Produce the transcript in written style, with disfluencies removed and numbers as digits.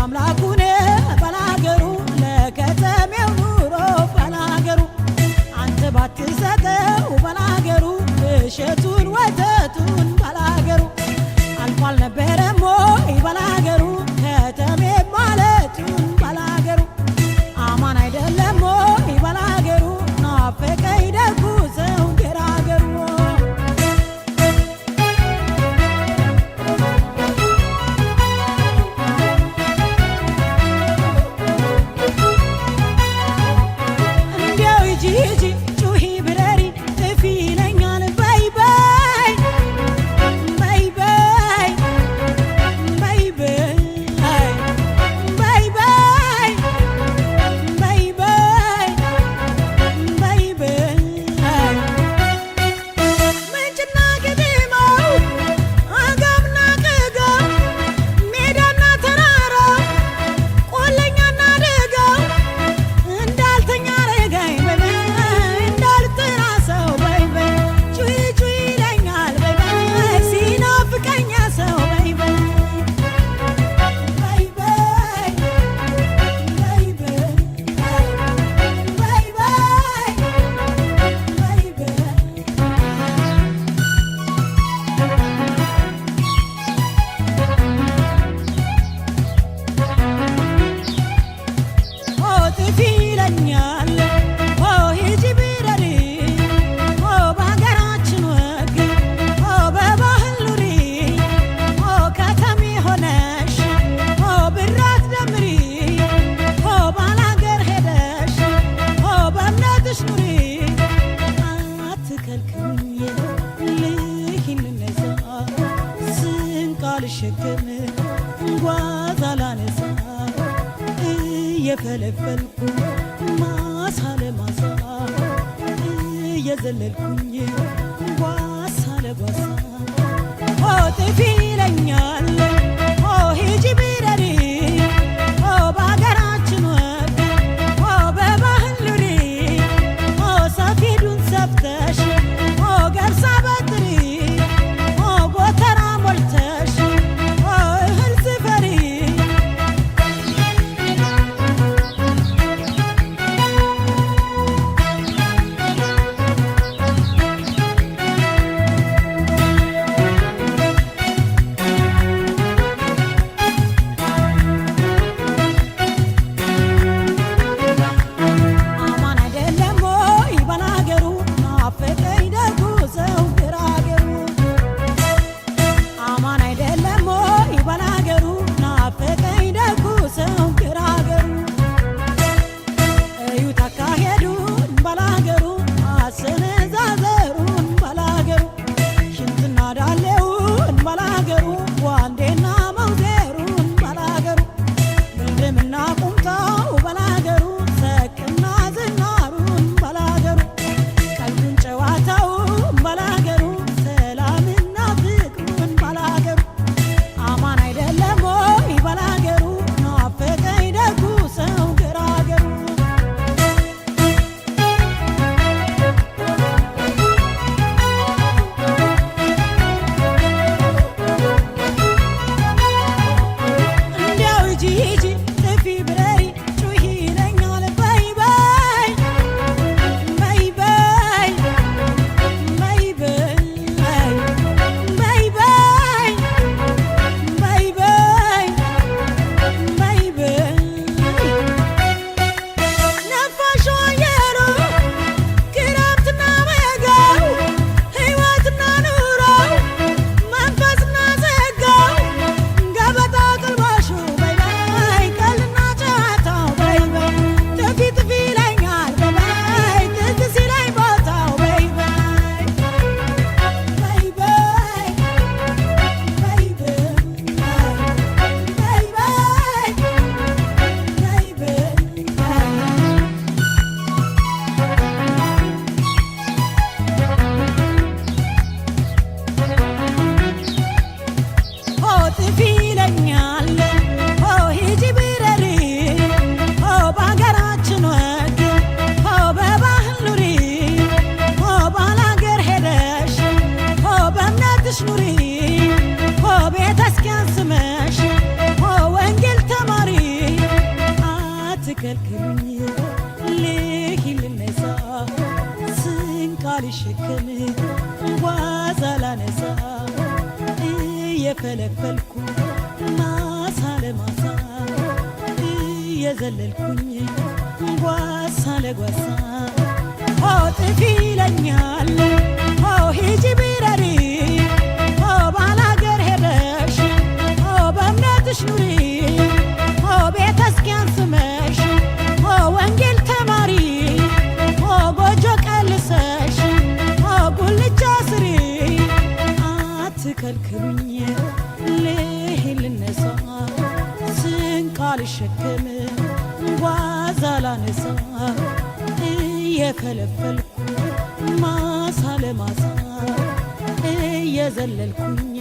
አምላኩን ባላገሩ ለከተሜው ኑሮ ባላገሩ አንተ ባትሰጠው ባላገሩ እሸቱን ወተቱን ባላገሩ አልፏል ነበረሞ ባላገሩ ከተሜ ማለቱን ባላገሩ አማን አይደለሞ ባላገሩ ናፈቀኝ ደጉ ሰው ገራገሩ ልሸከም ጓዛላነሳ እየፈለፈልኩ ማሳ ለማሳ እየዘለልኩኝ ጓሳ ለጓሳ ጥፊ ይለኛል ሂጂ ቢረሪ በሀገራችን ወግ በባህል ኑሪ ሰፊዱን ሰፍተሽ ገብሳ በጥሪ ጎተራ ሞልተሽ እህል ስፈሪ ልሸከም ጓዝ አላነሳ እየፈለፈልኩ ማሳ ለማሳ እየዘለልኩኝ ጓሳ ለጓሳ ጥፊ ይለኛል ሂጂ ቢረሪ ባላገር ሄደሽ በእምነትሽ ኑሪ ቤተ ክርስቲያን ስመሽ ወንጌል ተማሪ ጎጆ ቀልሰሽ ጉልቻ ስሪ አትከልክሉኝ ልሂድ ልነሳ ስንቅ አልሸከም ጓዝ አላነሳ እየከለፈልኩ ማሳ ለማሳ እየዘለልኩኝ